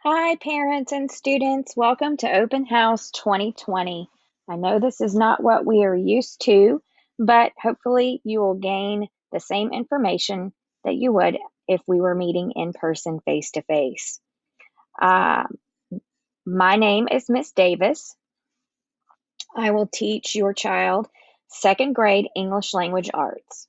Hi, parents and students. Welcome to Open House 2020. I know this is not what we are used to, but hopefully you will gain the same information that you would if we were meeting in person face to face. My name is Miss Davis. I will teach your child second grade English language arts.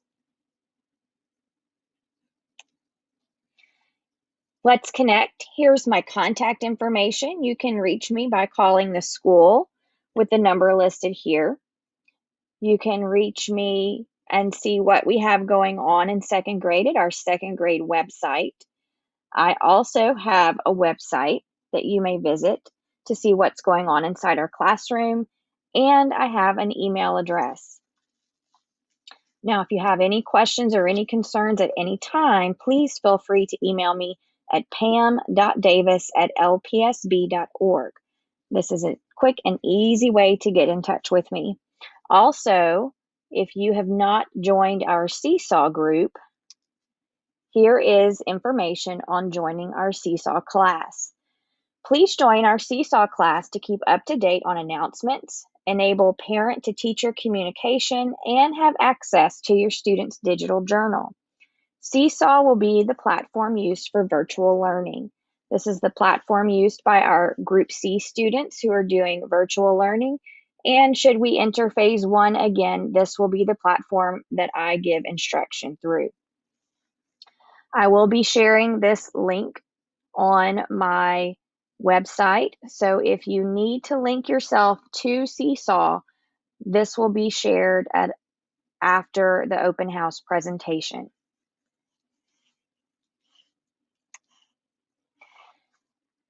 Let's connect. Here's my contact information. You can reach me by calling the school with the number listed here. You can reach me and see what we have going on in second grade at our second grade website. I also have a website that you may visit to see what's going on inside our classroom, and I have an email address. Now, if you have any questions or any concerns at any time, please feel free to email me at pam.davis@lpsb.org. This is a quick and easy way to get in touch with me. Also, if you have not joined our Seesaw group, here is information on joining our Seesaw class. Please join our Seesaw class to keep up to date on announcements, enable parent to teacher communication, and have access to your students' digital journal. Seesaw will be the platform used for virtual learning. This is the platform used by our Group C students who are doing virtual learning. And should we enter phase one again, this will be the platform that I give instruction through. I will be sharing this link on my website. So if you need to link yourself to Seesaw, this will be shared after the open house presentation.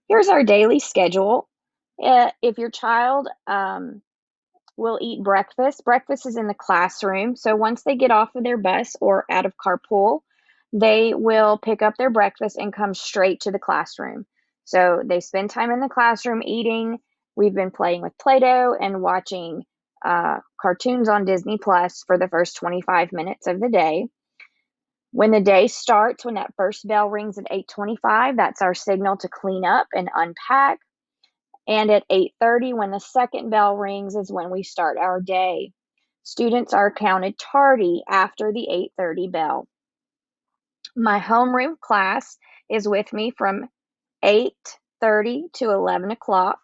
Here's our daily schedule. If your child will eat breakfast, breakfast is in the classroom. So once they get off of their bus or out of carpool, they will pick up their breakfast and come straight to the classroom. So they spend time in the classroom eating. We've been playing with Play-Doh and watching cartoons on Disney Plus for the first 25 minutes of the day. When the day starts, when that first bell rings at 8:25, that's our signal to clean up and unpack. And at 8:30, when the second bell rings, is when we start our day. Students are counted tardy after the 8:30 bell. My homeroom class is with me from 8:30 to 11 o'clock.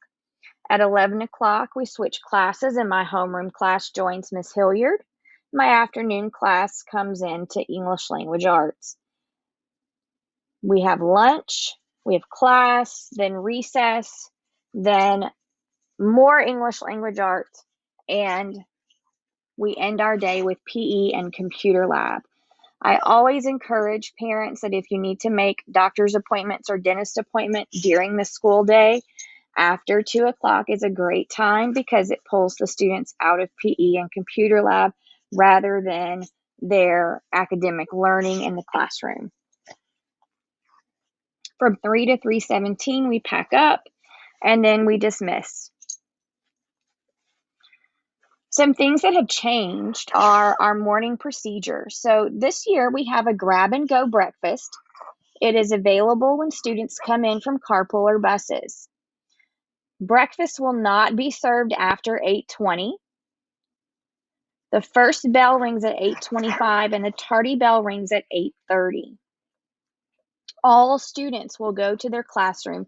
At 11 o'clock, we switch classes, and my homeroom class joins Miss Hilliard. My afternoon class comes into English language arts. We have lunch, we have class, then recess, then more English language arts, and we end our day with PE and computer lab. I always encourage parents that if you need to make doctor's appointments or dentist appointments during the school day, after 2 o'clock is a great time because it pulls the students out of PE and computer lab rather than their academic learning in the classroom. From 3 to 3:17, we pack up and then we dismiss. Some things that have changed are our morning procedure. So this year we have a grab and go breakfast. It is available when students come in from carpool or buses. Breakfast will not be served after 8:20. The first bell rings at 8:25 and the tardy bell rings at 8:30. All students will go to their classroom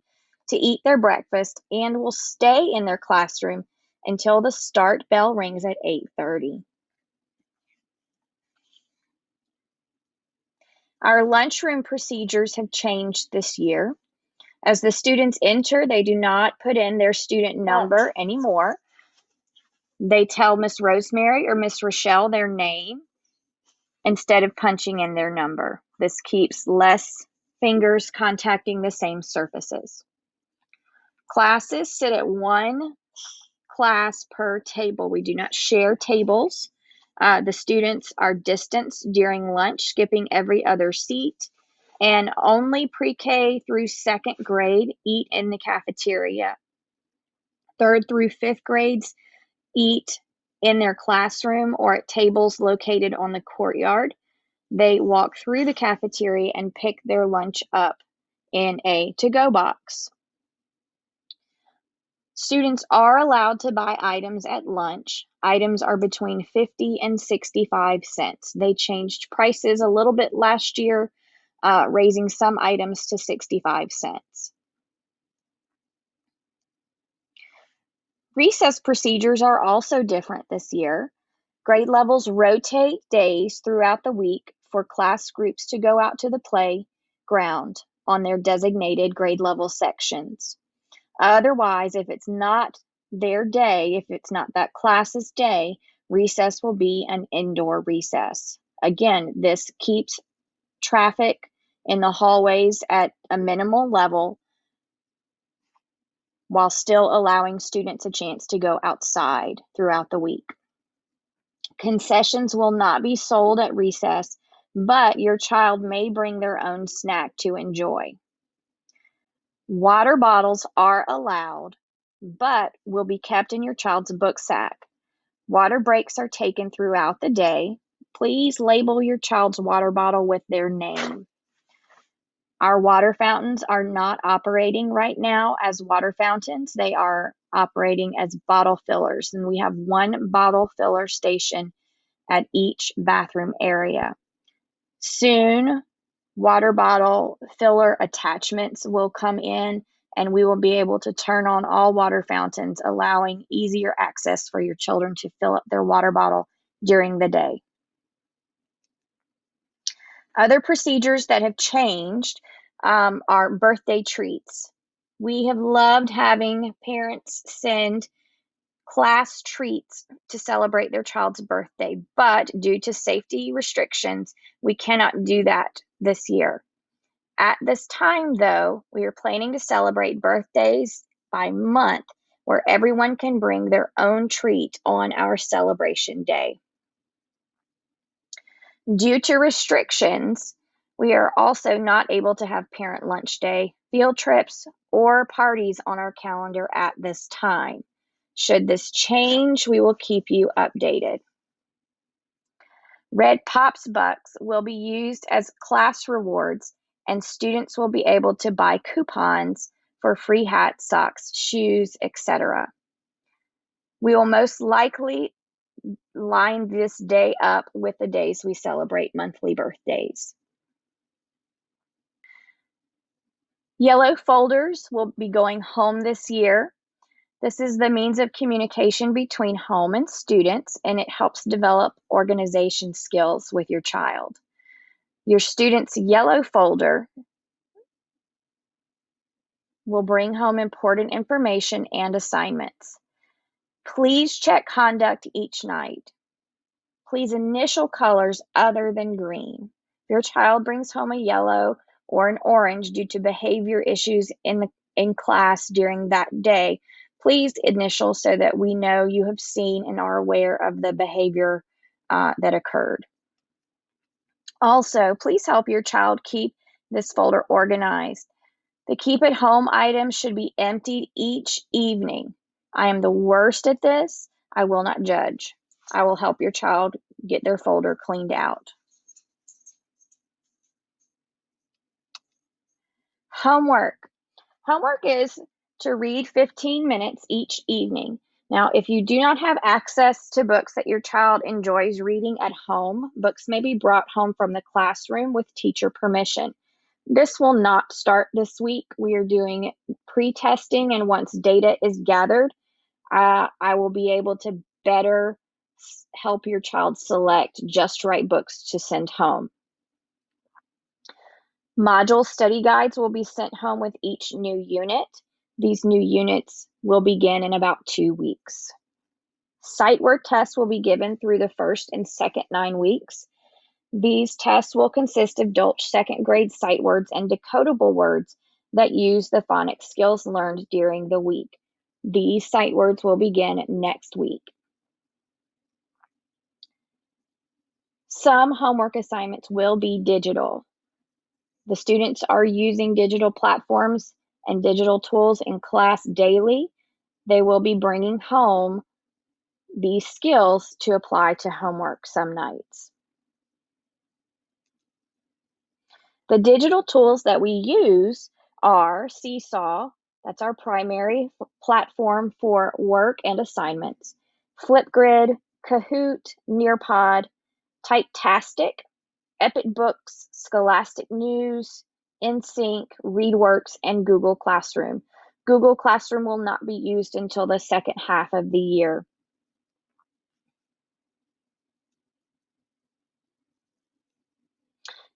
to eat their breakfast and will stay in their classroom until the start bell rings at 8:30. Our lunchroom procedures have changed this year. As the students enter, they do not put in their student number anymore. They tell Miss Rosemary or Miss Rochelle their name instead of punching in their number. This keeps less fingers contacting the same surfaces. Classes sit at one class per table. We do not share tables. The students are distanced during lunch, skipping every other seat, and only pre-K through second grade eat in the cafeteria. Third through fifth grades eat in their classroom or at tables located on the courtyard. They walk through the cafeteria and pick their lunch up in a to-go box. Students are allowed to buy items at lunch. Items are between 50 and 65 cents. They changed prices a little bit last year, raising some items to 65 cents. Recess procedures are also different this year. Grade levels rotate days throughout the week for class groups to go out to the playground on their designated grade level sections. Otherwise, if it's not their day, if it's not that class's day, recess will be an indoor recess. Again, this keeps traffic in the hallways at a minimal level while still allowing students a chance to go outside throughout the week. Concessions will not be sold at recess, but your child may bring their own snack to enjoy. Water bottles are allowed, but will be kept in your child's book sack. Water breaks are taken throughout the day. Please label your child's water bottle with their name. Our water fountains are not operating right now as water fountains. They are operating as bottle fillers, and we have one bottle filler station at each bathroom area. Soon, water bottle filler attachments will come in, and we will be able to turn on all water fountains, allowing easier access for your children to fill up their water bottle during the day. Other procedures that have changed are birthday treats. We have loved having parents send class treats to celebrate their child's birthday, but due to safety restrictions, we cannot do that this year. At this time, though, we are planning to celebrate birthdays by month, where everyone can bring their own treat on our celebration day. Due to restrictions, we are also not able to have parent lunch day, field trips, or parties on our calendar at this time. Should this change, we will keep you updated. Red Pops Bucks will be used as class rewards, and students will be able to buy coupons for free hats, socks, shoes, etc. We will most likely line this day up with the days we celebrate monthly birthdays. Yellow folders will be going home this year. This is the means of communication between home and students, and it helps develop organization skills with your child. Your student's yellow folder will bring home important information and assignments. Please check conduct each night. Please initial colors other than green. If your child brings home a yellow or an orange due to behavior issues in class during that day, please initial so that we know you have seen and are aware of the behavior that occurred. Also, please help your child keep this folder organized. The keep at home items should be emptied each evening. I am the worst at this. I will not judge. I will help your child get their folder cleaned out. Homework. Homework is to read 15 minutes each evening. Now, if you do not have access to books that your child enjoys reading at home, books may be brought home from the classroom with teacher permission. This will not start this week. We are doing pre-testing, and once data is gathered, I will be able to better help your child select just right books to send home. Module study guides will be sent home with each new unit. These new units will begin in about 2 weeks. Sight word tests will be given through the first and second 9 weeks. These tests will consist of Dolch second grade sight words and decodable words that use the phonics skills learned during the week. These sight words will begin next week. Some homework assignments will be digital. The students are using digital platforms and digital tools in class daily. They will be bringing home these skills to apply to homework some nights. The digital tools that we use are Seesaw, That's our primary platform for work and assignments. Flipgrid, Kahoot, Nearpod, Typetastic, Epic Books, Scholastic News, InSync, ReadWorks, and Google Classroom. Google Classroom will not be used until the second half of the year.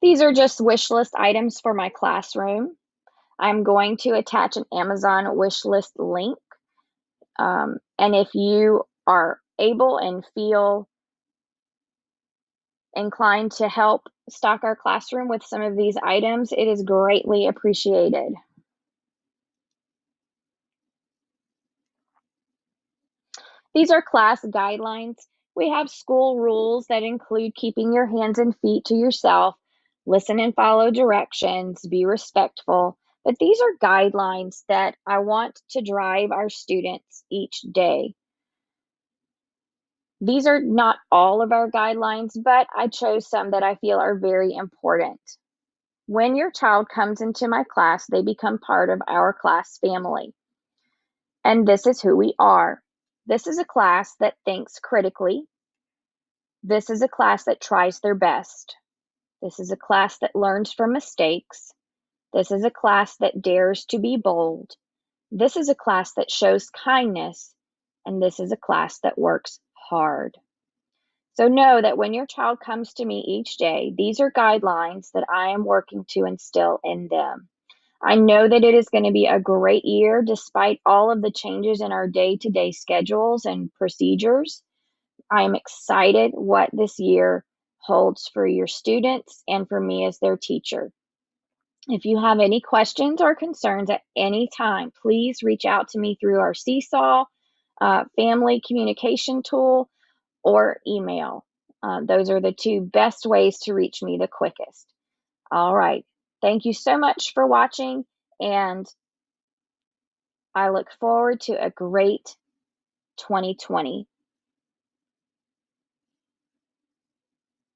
These are just wish list items for my classroom. I'm going to attach an Amazon wish list link. And if you are able and feel inclined to help stock our classroom with some of these items, it is greatly appreciated. These are class guidelines. We have school rules that include keeping your hands and feet to yourself, listen and follow directions, be respectful. But these are guidelines that I want to drive our students each day. These are not all of our guidelines, but I chose some that I feel are very important. When your child comes into my class, they become part of our class family. And this is who we are. This is a class that thinks critically. This is a class that tries their best. This is a class that learns from mistakes. This is a class that dares to be bold. This is a class that shows kindness. And this is a class that works hard. So know that when your child comes to me each day, these are guidelines that I am working to instill in them. I know that it is going to be a great year despite all of the changes in our day-to-day schedules and procedures. I am excited what this year holds for your students and for me as their teacher. If you have any questions or concerns at any time, please reach out to me through our Seesaw family communication tool or email. Those are the two best ways to reach me the quickest. All right. Thank you so much for watching, and I look forward to a great 2020.